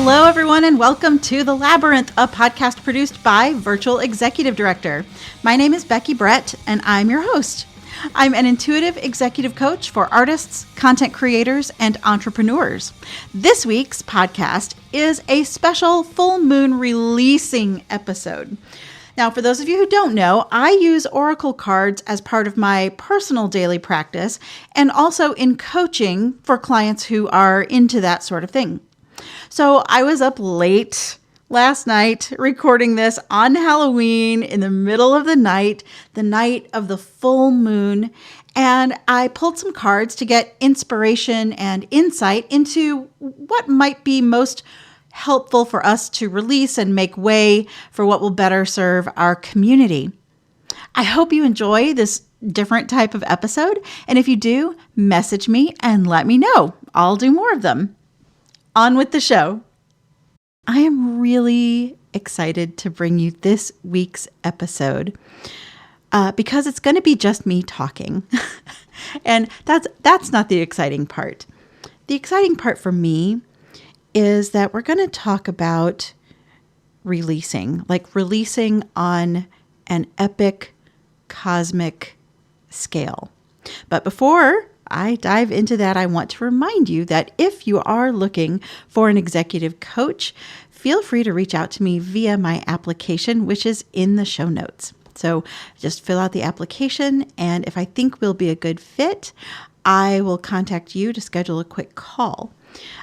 Hello, everyone, and welcome to The Labyrinth, a podcast produced by Virtual Executive Director. My name is Becky Brett, and I'm your host. I'm an intuitive executive coach for artists, content creators, and entrepreneurs. This week's podcast is a special full moon releasing episode. Now, for those of you who don't know, I use oracle cards as part of my personal daily practice and also in coaching for clients who are into that sort of thing. So I was up late last night recording this on Halloween in the middle of the night of the full moon, and I pulled some cards to get inspiration and insight into what might be most helpful for us to release and make way for what will better serve our community. I hope you enjoy this different type of episode, and if you do, message me and let me know. I'll do more of them. On with the show. I am really excited to bring you this week's episode because it's going to be just me talking. And that's not the exciting part. The exciting part for me is that we're going to talk about releasing on an epic cosmic scale. But before I dive into that, I want to remind you that if you are looking for an executive coach, feel free to reach out to me via my application, which is in the show notes. So just fill out the application, and if I think we'll be a good fit, I will contact you to schedule a quick call.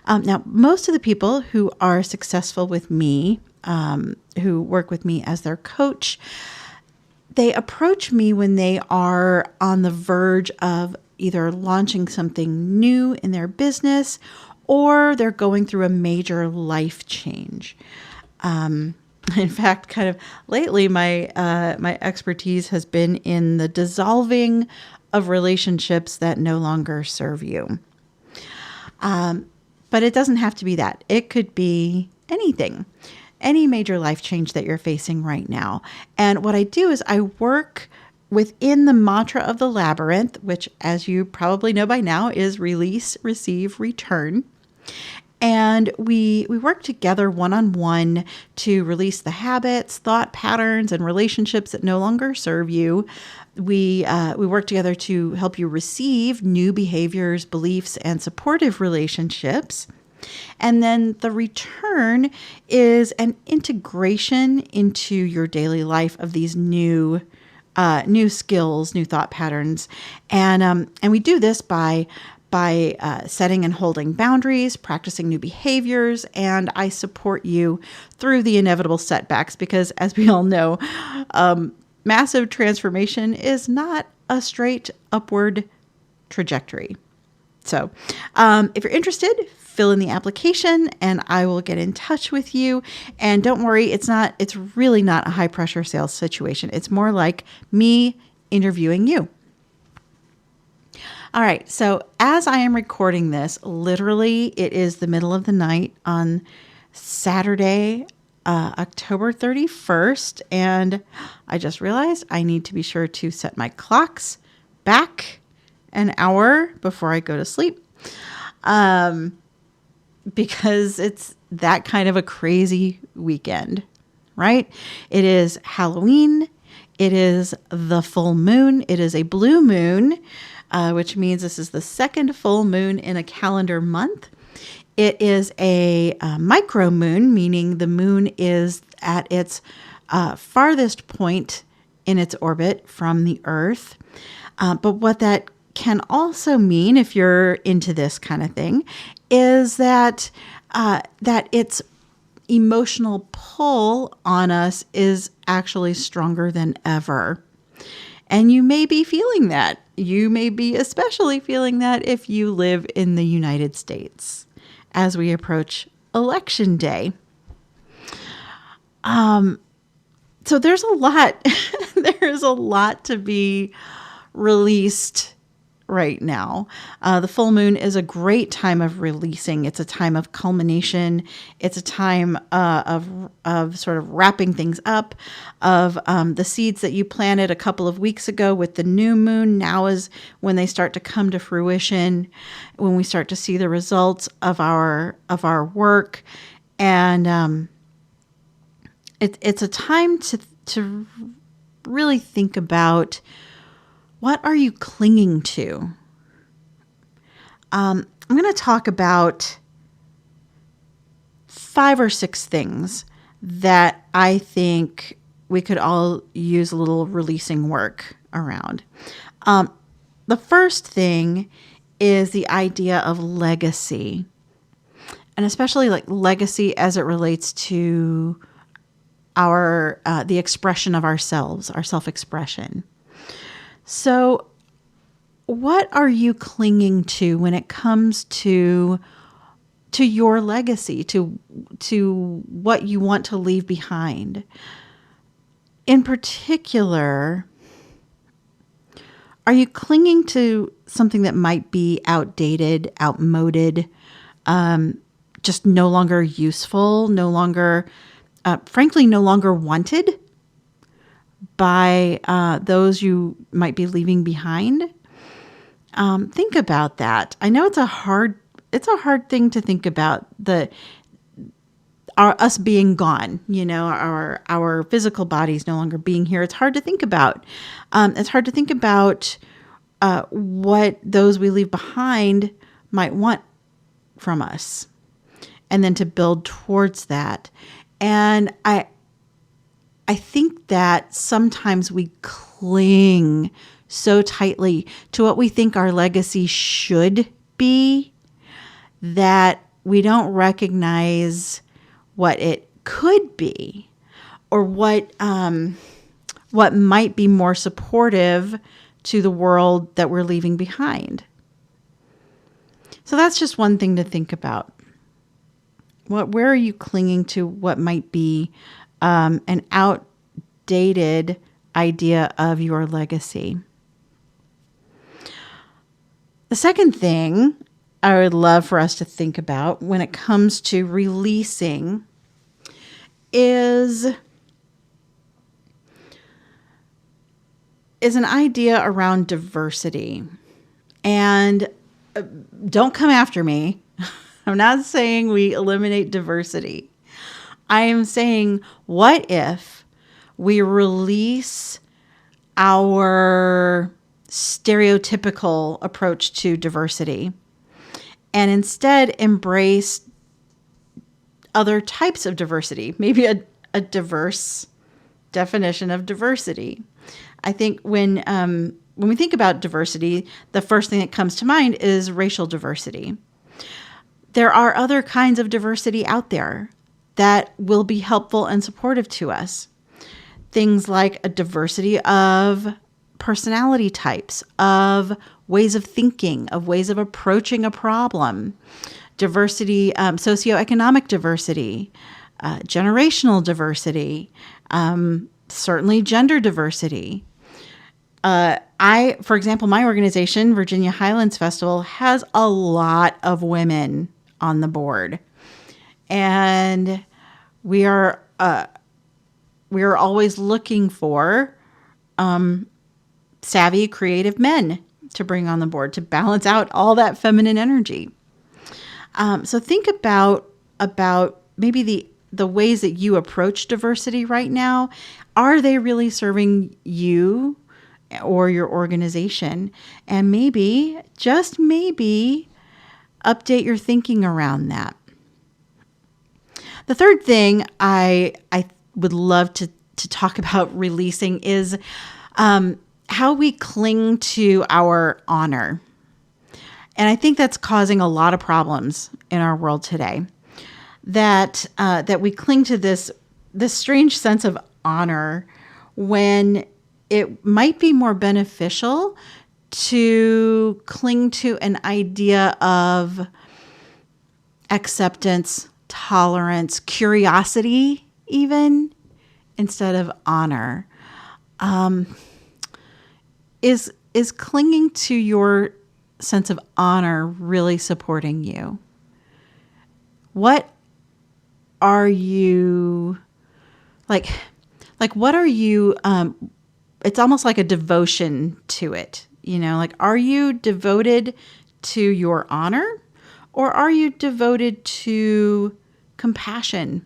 Now, most of the people who are successful with me, who work with me as their coach, they approach me when they are on the verge of either launching something new in their business or they're going through a major life change. In fact, kind of lately, my expertise has been in the dissolving of relationships that no longer serve you. But it doesn't have to be that. It could be anything, any major life change that you're facing right now. And what I do is I work within the mantra of the labyrinth, which, as you probably know by now, is release, receive, return. And we work together one-on-one to release the habits, thought patterns, and relationships that no longer serve you. We work together to help you receive new behaviors, beliefs, and supportive relationships. And then the return is an integration into your daily life of these new skills, new thought patterns. And we do this by setting and holding boundaries, practicing new behaviors, and I support you through the inevitable setbacks because, as we all know, massive transformation is not a straight upward trajectory. So if you're interested, fill in the application and I will get in touch with you. And don't worry, it's really not a high pressure sales situation. It's more like me interviewing you. All right. So as I am recording this, literally it is the middle of the night on Saturday, October 31st. And I just realized I need to be sure to set my clocks back an hour before I go to sleep. Because it's that kind of a crazy weekend, right? It is Halloween. It is the full moon. It is a blue moon, which means this is the second full moon in a calendar month. It is a micro moon, meaning the moon is at its farthest point in its orbit from the Earth. But what that can also mean, if you're into this kind of thing, is that its emotional pull on us is actually stronger than ever. And you may be feeling that. You may be especially feeling that if you live in the United States as we approach Election Day. So there's a lot, there's a lot to be released right now. The full moon is a great time of releasing. It's a time of culmination. It's a time of sort of wrapping things up, of the seeds that you planted a couple of weeks ago with the new moon. Now is when they start to come to fruition, when we start to see the results of our work. And it's a time to really think about, what are you clinging to? I'm going to talk about 5 or 6 things that I think we could all use a little releasing work around. The first thing is the idea of legacy, and especially like legacy as it relates to our the expression of ourselves, our self-expression. So, what are you clinging to when it comes to your legacy, to what you want to leave behind? In particular, are you clinging to something that might be outdated, outmoded, just no longer useful, no longer, frankly, no longer wanted by those you might be leaving behind? Think about that. I know it's a hard thing to think about, us being gone, our physical bodies no longer being here. It's hard to think about. It's hard to think about what those we leave behind might want from us, and then to build towards that. And I think that sometimes we cling so tightly to what we think our legacy should be that we don't recognize what it could be, or what might be more supportive to the world that we're leaving behind. So that's just one thing to think about. Where are you clinging to what might be an outdated idea of your legacy? The second thing I would love for us to think about when it comes to releasing is an idea around diversity. And don't come after me. I'm not saying we eliminate diversity. I am saying, what if we release our stereotypical approach to diversity and instead embrace other types of diversity, maybe a diverse definition of diversity? I think when we think about diversity, the first thing that comes to mind is racial diversity. There are other kinds of diversity out there that will be helpful and supportive to us. Things like a diversity of personality types, of ways of thinking, of ways of approaching a problem, diversity, socioeconomic diversity, generational diversity, certainly gender diversity. For example, my organization, Virginia Highlands Festival, has a lot of women on the board, and we are always looking for savvy, creative men to bring on the board to balance out all that feminine energy. So think about maybe the ways that you approach diversity right now. Are they really serving you or your organization? And maybe, just maybe, update your thinking around that. The third thing I would love to talk about releasing is how we cling to our honor. And I think that's causing a lot of problems in our world today. That we cling to this strange sense of honor when it might be more beneficial to cling to an idea of acceptance, tolerance, curiosity, even, instead of honor. Is clinging to your sense of honor really supporting you? What are you like what are you it's almost like a devotion to it, like, are you devoted to your honor, or are you devoted to compassion.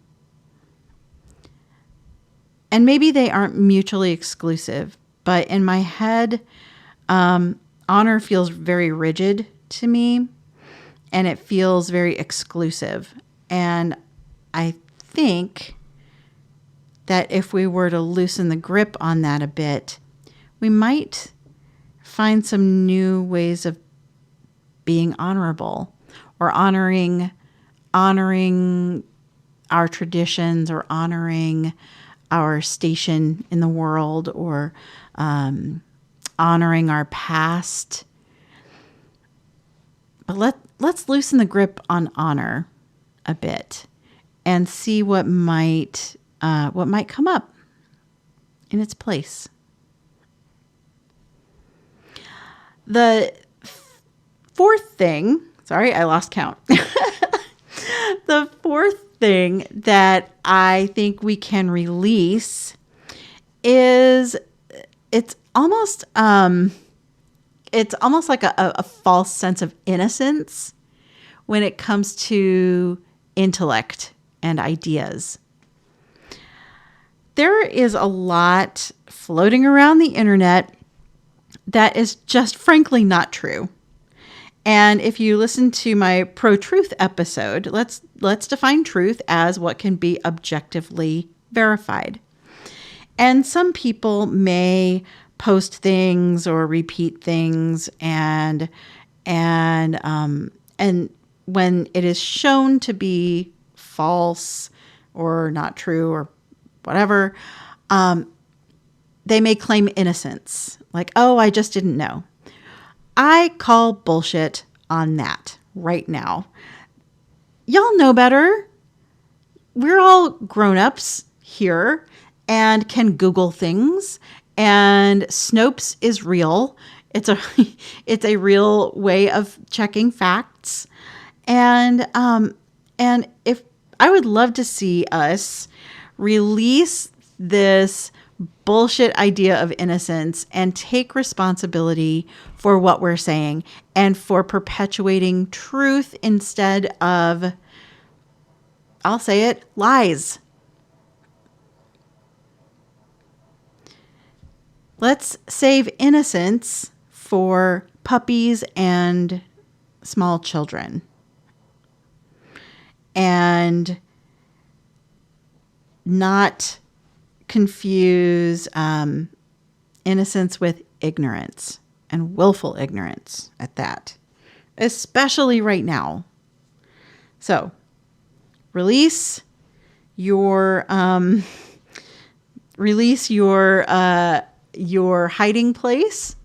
And maybe they aren't mutually exclusive, but in my head, honor feels very rigid to me, and it feels very exclusive. And I think that if we were to loosen the grip on that a bit, we might find some new ways of being honorable, or honoring our traditions, or honoring our station in the world, or honoring our past. But let's loosen the grip on honor a bit and see what might come up in its place. The fourth thing, sorry, I lost count. The fourth thing that I think we can release is it's almost like a false sense of innocence when it comes to intellect and ideas. There is a lot floating around the internet that is just frankly not true. And if you listen to my pro-truth episode, let's define truth as what can be objectively verified. And some people may post things or repeat things, and when it is shown to be false or not true or whatever, they may claim innocence. Like, oh, I just didn't know. I call bullshit on that right now. Y'all know better. We're all grown-ups here and can Google things. And Snopes is real. It's a real way of checking facts. And if I would love to see us release this bullshit idea of innocence and take responsibility for what we're saying and for perpetuating truth instead of, I'll say it, lies. Let's save innocence for puppies and small children. And not confuse innocence with ignorance, and willful ignorance at that, especially right now. So release your hiding place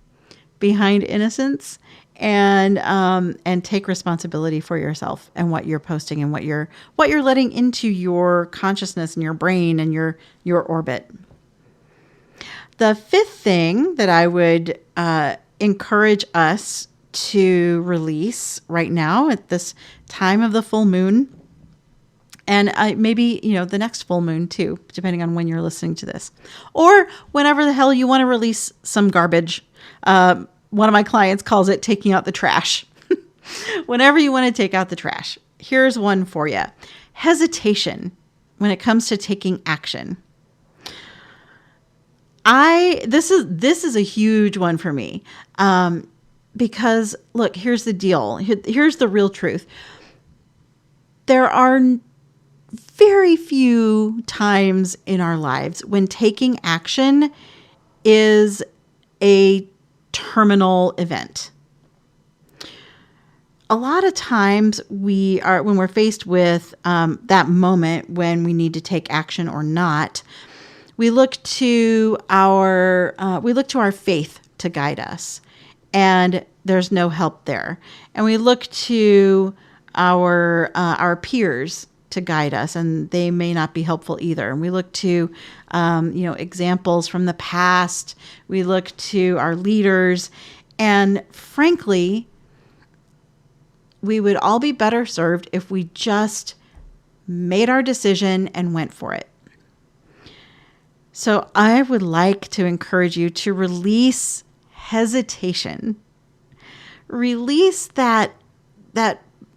behind innocence, and take responsibility for yourself and what you're posting and what you're letting into your consciousness and your brain and your orbit. The fifth thing that I would encourage us to release right now at this time of the full moon, and maybe the next full moon too, depending on when you're listening to this, or whenever the hell you want to release some garbage. One of my clients calls it taking out the trash. Whenever you want to take out the trash, here's one for you. Hesitation when it comes to taking action. This is a huge one for me, because look, here's the deal. Here's the real truth. There are very few times in our lives when taking action is a terminal event. A lot of times when we're faced with that moment when we need to take action or not, we look to our faith to guide us, and there's no help there. And we look to our peers to guide us, and they may not be helpful either. And we look to examples from the past. We look to our leaders, and frankly, we would all be better served if we just made our decision and went for it. So I would like to encourage you to release hesitation. Release that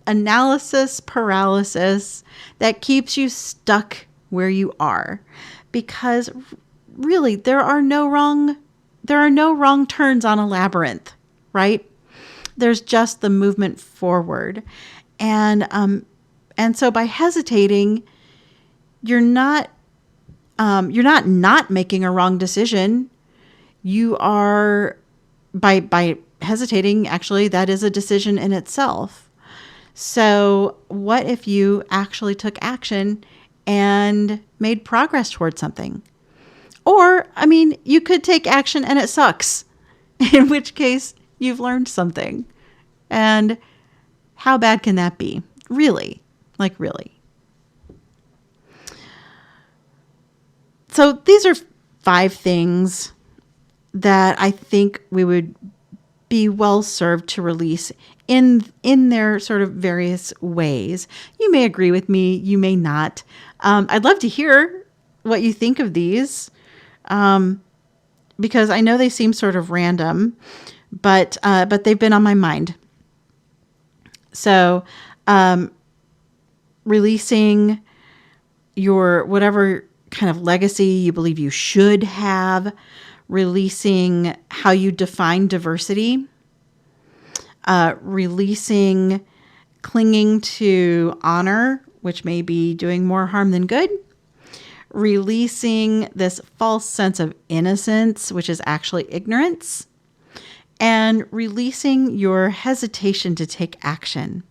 analysis paralysis that keeps you stuck where you are. Because really, there are no wrong turns on a labyrinth, right? There's just the movement forward. And so by hesitating, you're not making a wrong decision. You are, by hesitating, actually, that is a decision in itself. So what if you actually took action and made progress towards something? Or, you could take action and it sucks, in which case you've learned something. And how bad can that be? Really? Like, really? So these are 5 things that I think we would be well served to release in their sort of various ways. You may agree with me, you may not. I'd love to hear what you think of these, because I know they seem sort of random, but they've been on my mind. So, releasing your whatever kind of legacy you believe you should have, releasing how you define diversity, releasing clinging to honor, which may be doing more harm than good, releasing this false sense of innocence, which is actually ignorance, and releasing your hesitation to take action.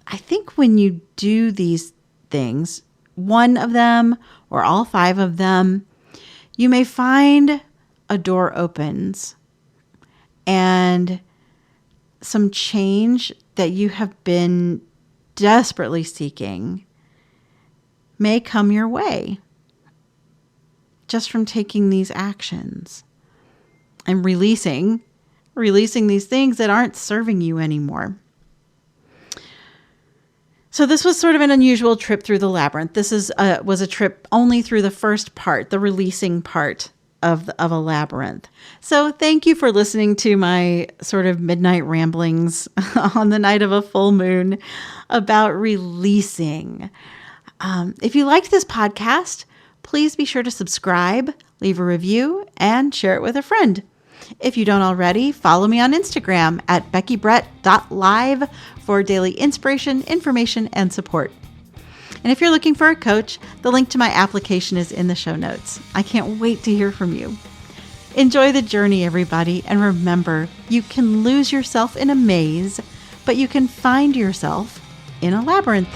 I think when you do these things, one of them or all 5 of them, you may find a door opens and some change that you have been desperately seeking may come your way just from taking these actions and releasing these things that aren't serving you anymore. So this was sort of an unusual trip through the labyrinth. This was a trip only through the first part, the releasing part of a labyrinth. So thank you for listening to my sort of midnight ramblings on the night of a full moon about releasing. If you liked this podcast, please be sure to subscribe, leave a review, and share it with a friend. If you don't already, follow me on Instagram at beckybrett.live for daily inspiration, information, and support. And if you're looking for a coach, the link to my application is in the show notes. I can't wait to hear from you. Enjoy the journey, everybody, and remember, you can lose yourself in a maze, but you can find yourself in a labyrinth.